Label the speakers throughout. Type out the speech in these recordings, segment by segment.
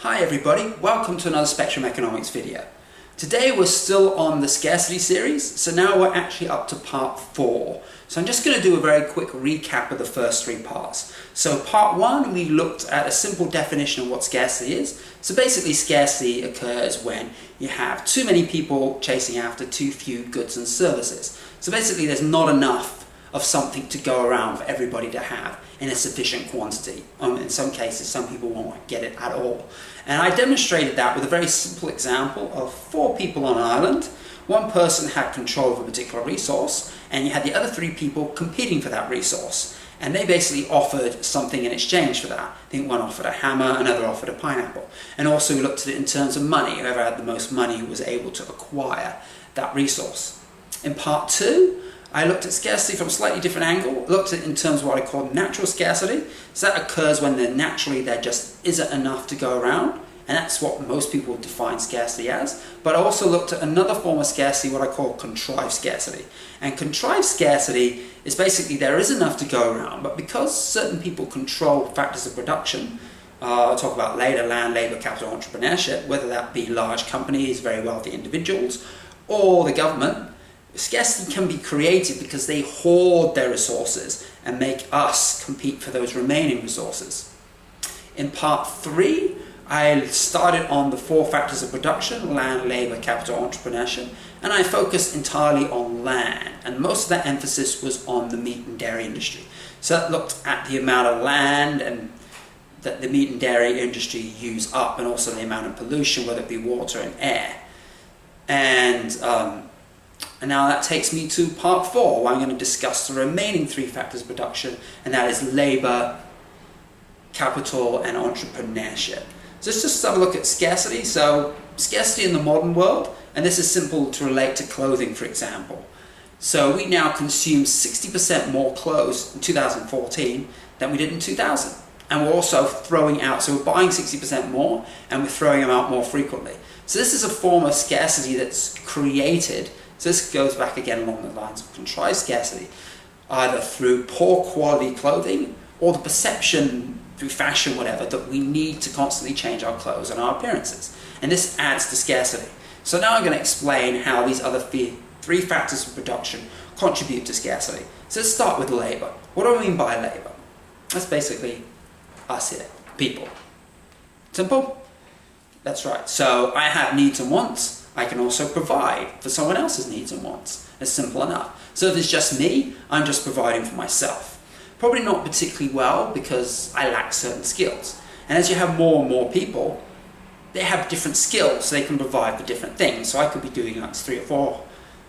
Speaker 1: Hi everybody, welcome to another Spectrum Economics video. Today we're still on the scarcity series, so now we're actually up to part 4. So I'm just going to do a very quick recap of the first 3 parts. So part 1, we looked at a simple definition of what scarcity is. So basically scarcity occurs when you have too many people chasing after too few goods and services. So basically there's not enough of something to go around for everybody to have in a sufficient quantity. In some cases, some people won't get it at all. And I demonstrated that with a very simple example of 4 people on an island. One person had control of a particular resource, and you had the other 3 people competing for that resource. And they basically offered something in exchange for that. I think one offered a hammer, another offered a pineapple. And also we looked at it in terms of money. Whoever had the most money was able to acquire that resource. In part 2, I looked at scarcity from a slightly different angle. Looked at it in terms of what I call natural scarcity. So that occurs when there just isn't enough to go around. And that's what most people would define scarcity as. But I also looked at another form of scarcity, what I call contrived scarcity. And contrived scarcity is basically there is enough to go around, but because certain people control factors of production, I'll talk about later, land, labor, capital, entrepreneurship, whether that be large companies, very wealthy individuals, or the government, scarcity can be created because they hoard their resources and make us compete for those remaining resources. In part 3, I started on the 4 factors of production: land, labor, capital, entrepreneurship, and I focused entirely on land, and most of that emphasis was on the meat and dairy industry. So that looked at the amount of land and that the meat and dairy industry use up, and also the amount of pollution, whether it be water and air. And now that takes me to part 4, where I'm going to discuss the remaining 3 factors of production, and that is labor, capital, and entrepreneurship. So let's just have a look at scarcity. So scarcity in the modern world, and this is simple to relate to clothing, for example. So we now consume 60% more clothes in 2014 than we did in 2000. And we're also throwing out, so we're buying 60% more, and we're throwing them out more frequently. So this is a form of scarcity that's created. So this goes back again along the lines of contrived scarcity, either through poor quality clothing or the perception through fashion, whatever, that we need to constantly change our clothes and our appearances. And this adds to scarcity. So now I'm going to explain how these other 3 factors of production contribute to scarcity. So let's start with labor. What do I mean by labor? That's basically us here, people. Simple? That's right. So I have needs and wants. I can also provide for someone else's needs and wants. It's simple enough. So if it's just me, I'm just providing for myself. Probably not particularly well because I lack certain skills. And as you have more and more people, they have different skills, so they can provide for different things. So I could be doing like 3 or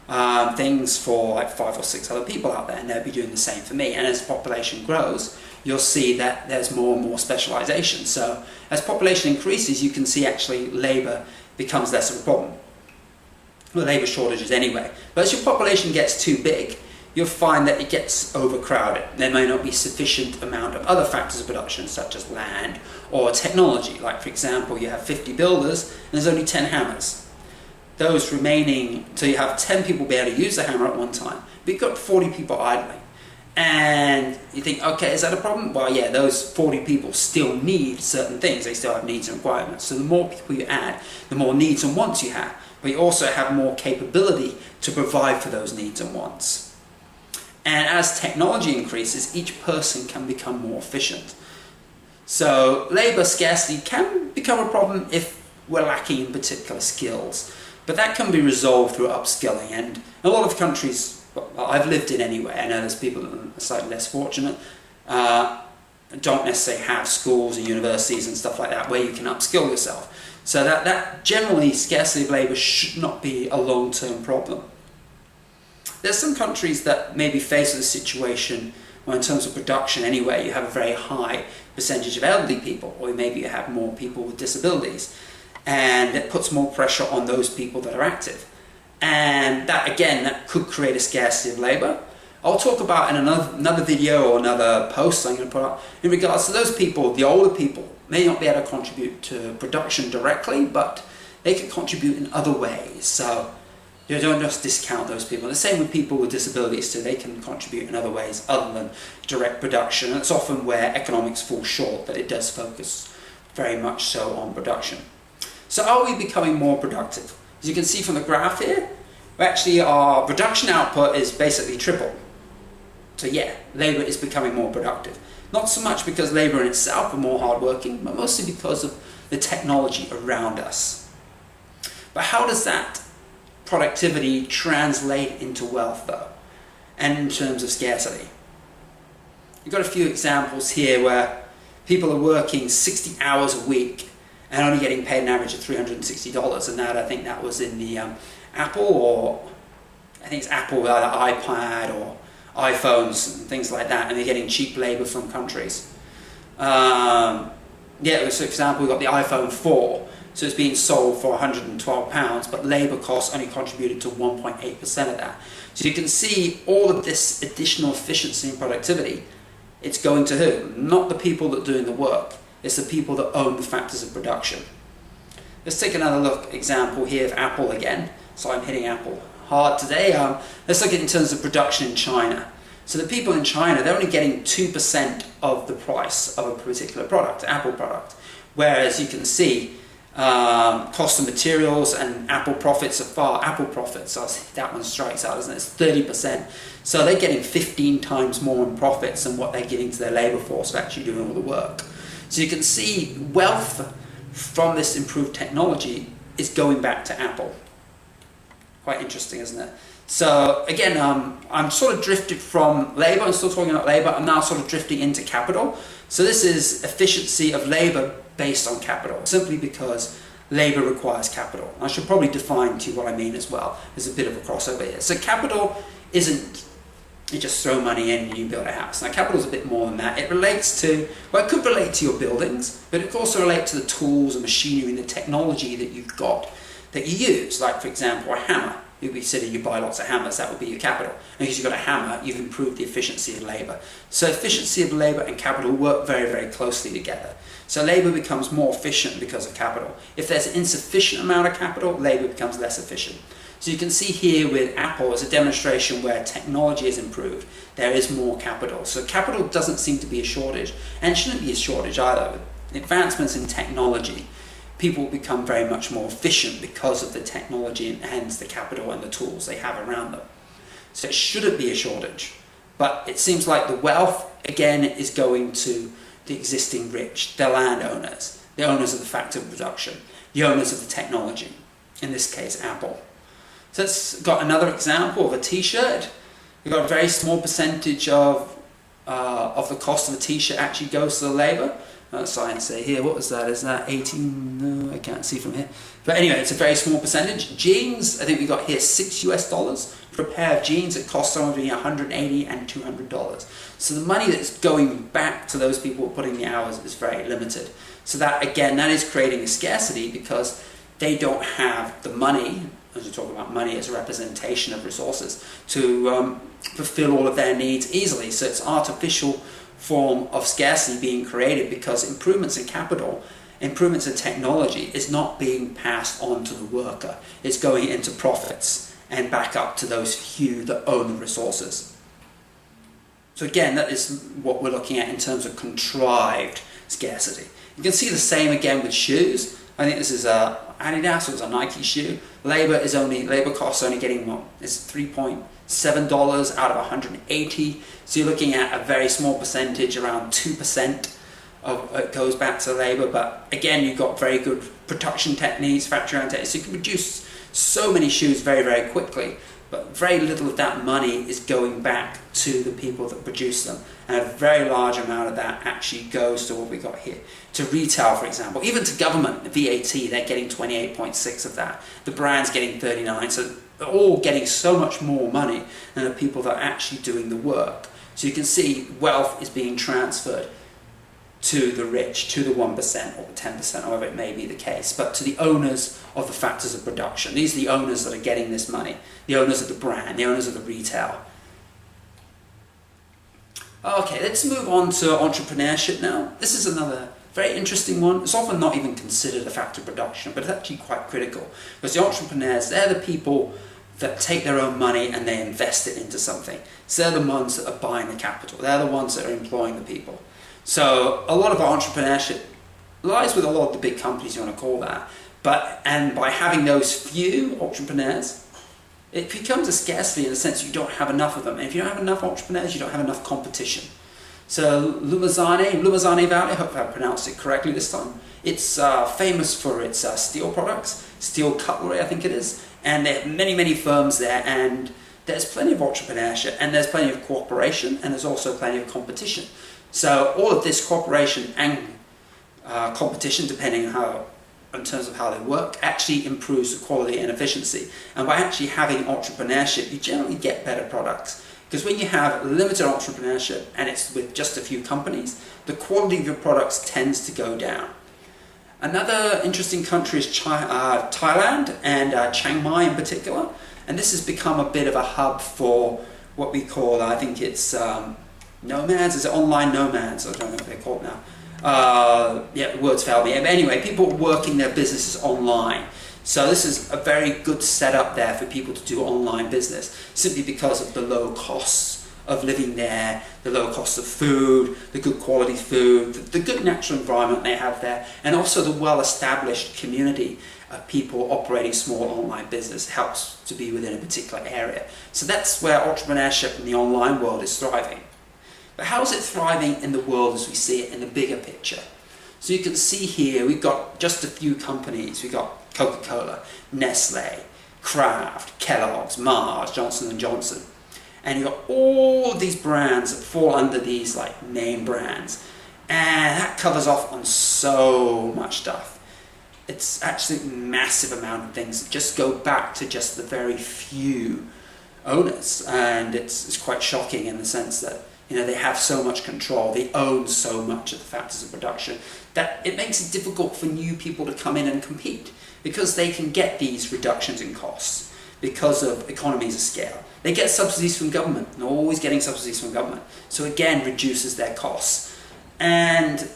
Speaker 1: 4 things for like 5 or 6 other people out there, and they'll be doing the same for me. And as the population grows, you'll see that there's more and more specialization. So as population increases, you can see actually labor becomes less of a problem. Well, labour shortages anyway. But as your population gets too big, you'll find that it gets overcrowded. There may not be sufficient amount of other factors of production, such as land or technology. Like, for example, you have 50 builders and there's only 10 hammers. Those remaining, so you have 10 people be able to use the hammer at one time, but you've got 40 people idling. And you think, okay, is that a problem? Well, yeah, those 40 people still need certain things. They still have needs and requirements. So the more people you add, the more needs and wants you have. But you also have more capability to provide for those needs and wants. And as technology increases, each person can become more efficient. So labor scarcity can become a problem if we're lacking in particular skills. But that can be resolved through upskilling. And a lot of countries, well, I've lived in anyway, I know there's people that are slightly less fortunate, don't necessarily have schools and universities and stuff like that where you can upskill yourself. So that generally scarcity of labor should not be a long-term problem. There's some countries that may be faced with a situation where, in terms of production anyway, you have a very high percentage of elderly people, or maybe you have more people with disabilities, and it puts more pressure on those people that are active. And that, again, that could create a scarcity of labor. I'll talk about in another video or another post I'm going to put up in regards to those people. The older people may not be able to contribute to production directly, but they can contribute in other ways. So you don't just discount those people. The same with people with disabilities too. They can contribute in other ways other than direct production. And it's often where economics falls short, that it does focus very much so on production. So are we becoming more productive? As you can see from the graph here, actually our production output is basically triple. So yeah, labour is becoming more productive. Not so much because labour in itself are more hardworking, but mostly because of the technology around us. But how does that productivity translate into wealth though, and in terms of scarcity? You've got a few examples here where people are working 60 hours a week and only getting paid an average of $360, and that, I think that was in the Apple, or I think it's Apple, either iPad or iPhones and things like that, and they're getting cheap labour from countries. Yeah, so for example, we've got the iPhone 4, so it's being sold for £112, but labour costs only contributed to 1.8% of that. So you can see all of this additional efficiency and productivity, it's going to who? Not the people that are doing the work, it's the people that own the factors of production. Let's take another example here of Apple again. So I'm hitting Apple hard today. Let's look at it in terms of production in China. So the people in China, they're only getting 2% of the price of a particular product, Apple product. Whereas you can see cost of materials and Apple profits are far, that one strikes out, isn't it? It's 30%. So they're getting 15 times more in profits than what they're giving to their labour force for actually doing all the work. So you can see wealth from this improved technology is going back to Apple. Quite interesting, isn't it? So again, I'm sort of drifted from labour, I'm still talking about labour, I'm now sort of drifting into capital. So this is efficiency of labour based on capital, simply because labour requires capital. I should probably define to you what I mean as well. There's a bit of a crossover here. So capital isn't you just throw money in and you build a house. Now capital is a bit more than that. It relates to, well, it could relate to your buildings, but it could also relate to the tools and machinery and the technology that you've got that you use. Like for example, a hammer. You'd be sitting, you buy lots of hammers, that would be your capital. And because you've got a hammer, you've improved the efficiency of labour. So efficiency of labour and capital work very, very closely together. So labour becomes more efficient because of capital. If there's an insufficient amount of capital, labour becomes less efficient. So you can see here with Apple as a demonstration where technology is improved, there is more capital. So capital doesn't seem to be a shortage, and shouldn't be a shortage either. With advancements in technology, people become very much more efficient because of the technology and hence the capital and the tools they have around them. So it shouldn't be a shortage. But it seems like the wealth, again, is going to the existing rich, the landowners, the owners of the factor of production, the owners of the technology, in this case, Apple. So it's got another example of a t-shirt. We've got a very small percentage of the cost of a t-shirt actually goes to the labour. Science say here, what was that? Is that 18? No, I can't see from here. But anyway, it's a very small percentage. Jeans, I think we got here $6 for a pair of jeans. It costs somewhere between $180 and $200. So the money that's going back to those people putting the hours is very limited. So that, again, that is creating a scarcity because they don't have the money, as we talk about money as a representation of resources, to fulfill all of their needs easily. So it's artificial form of scarcity being created because improvements in capital, improvements in technology is not being passed on to the worker. It's going into profits and back up to those few that own the resources. So again, that is what we're looking at in terms of contrived scarcity. You can see the same again with shoes. I think this is a Adidas, it was a Nike shoe. Labor costs only getting what? It's $3.7 out of 180. So you're looking at a very small percentage, around 2% of it goes back to labor. But again, you've got very good production techniques, factory techniques. So you can produce so many shoes very, very quickly. But very little of that money is going back to the people that produce them. And a very large amount of that actually goes to what we got here. To retail, for example. Even to government, the VAT, they're getting 28.6 of that. The brand's getting 39. So they're all getting so much more money than the people that are actually doing the work. So you can see wealth is being transferred to the rich, to the 1% or the 10%, however it may be the case, but to the owners of the factors of production. These are the owners that are getting this money, the owners of the brand, the owners of the retail. Okay, let's move on to entrepreneurship now. This is another very interesting one. It's often not even considered a factor of production, but it's actually quite critical. Because the entrepreneurs, they're the people that take their own money and they invest it into something. So they're the ones that are buying the capital. They're the ones that are employing the people. So a lot of entrepreneurship lies with a lot of the big companies, you want to call that. And by having those few entrepreneurs, it becomes a scarcity in the sense you don't have enough of them. And if you don't have enough entrepreneurs, you don't have enough competition. So Lumazane Valley, I hope I pronounced it correctly this time. It's famous for its steel products, steel cutlery I think it is, and they have many, many firms there, and there's plenty of entrepreneurship, and there's plenty of cooperation, and there's also plenty of competition. So all of this cooperation and competition, depending on in terms of how they work, actually improves the quality and efficiency. And by actually having entrepreneurship, you generally get better products. Because when you have limited entrepreneurship and it's with just a few companies, the quality of your products tends to go down. Another interesting country is Thailand, and Chiang Mai in particular. And this has become a bit of a hub for what we call, I think it's nomads, is it online nomads? I don't know what they're called now. Yeah, the words fail me. But anyway, people working their businesses online. So this is a very good setup there for people to do online business, simply because of the low costs of living there, the low cost of food, the good quality food, the good natural environment they have there, and also the well-established community of people operating small online business helps to be within a particular area. So that's where entrepreneurship in the online world is thriving. But how is it thriving in the world as we see it in the bigger picture? So you can see here, we've got just a few companies. We've got Coca-Cola, Nestle, Kraft, Kellogg's, Mars, Johnson & Johnson. And you've got all of these brands that fall under these like name brands. And that covers off on so much stuff. It's actually a massive amount of things that just go back to just the very few owners. And it's quite shocking in the sense that they have so much control, they own so much of the factors of production, that it makes it difficult for new people to come in and compete, because they can get these reductions in costs because of economies of scale. They get subsidies from government, and they're always getting subsidies from government, so again reduces their costs. And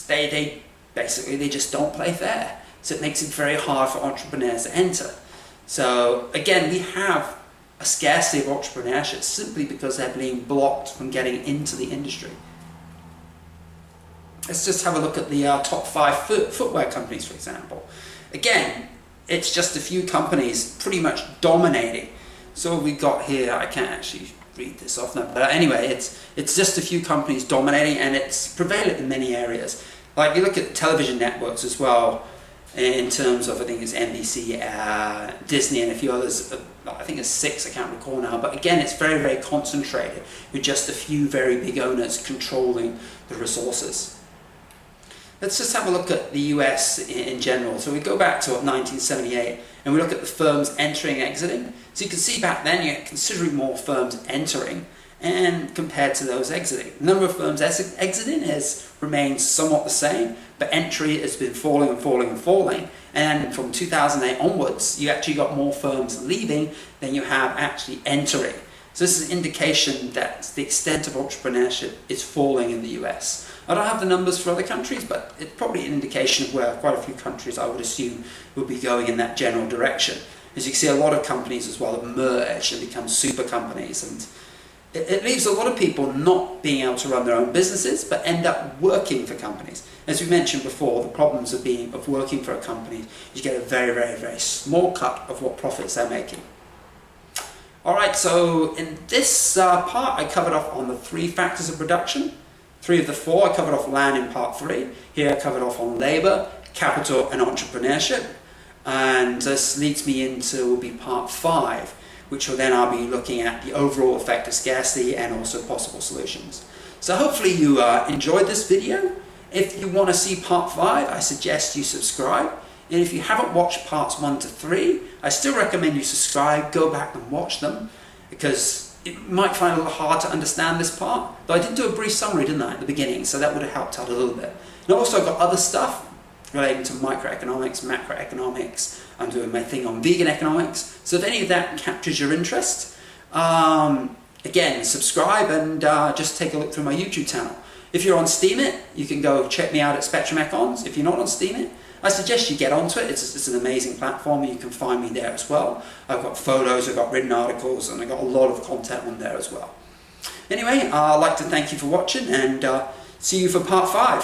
Speaker 1: they basically just don't play fair, so it makes it very hard for entrepreneurs to enter. So again, we have a scarcity of entrepreneurship simply because they're being blocked from getting into the industry. Let's just have a look at the top 5 footwear companies, for example. Again, it's just a few companies pretty much dominating. So what we got here, I can't actually read this off now, but anyway, it's just a few companies dominating, and it's prevalent in many areas. Like you look at television networks as well, in terms of, I think it's NBC, Disney, and a few others. I think it's 6, I can't recall now. But again, it's very, very concentrated with just a few very big owners controlling the resources. Let's just have a look at the US in general. So we go back to 1978 and we look at the firms entering and exiting. So you can see back then you had considerably more firms entering and compared to those exiting. The number of firms exiting has remained somewhat the same, but entry has been falling and falling and falling. And from 2008 onwards, you actually got more firms leaving than you have actually entering. So this is an indication that the extent of entrepreneurship is falling in the US. I don't have the numbers for other countries, but it's probably an indication of where quite a few countries, I would assume, will be going in that general direction. As you can see, a lot of companies as well have merged and become super companies, and it leaves a lot of people not being able to run their own businesses, but end up working for companies. As we mentioned before, the problems of working for a company, you get a very, very, very small cut of what profits they're making. Alright, so in this part I covered off on the 3 factors of production. 3 of the 4 I covered off land in part 3. Here I covered off on labour, capital and entrepreneurship. And this leads me into will be part 5, which will then I'll be looking at the overall effect of scarcity and also possible solutions. So hopefully you enjoyed this video. If you want to see part 5, I suggest you subscribe. And if you haven't watched parts 1 to 3, I still recommend you subscribe, go back and watch them, because it might find it a little hard to understand this part. Though I did do a brief summary, didn't I, at the beginning, so that would have helped out a little bit. And also I've got other stuff relating to microeconomics, macroeconomics. I'm doing my thing on vegan economics. So if any of that captures your interest, again, subscribe and just take a look through my YouTube channel. If you're on Steemit, you can go check me out at Spectrum Econs. If you're not on Steemit, I suggest you get onto it. It's an amazing platform, and you can find me there as well. I've got photos, I've got written articles, and I've got a lot of content on there as well. Anyway, I'd like to thank you for watching, and see you for part 5.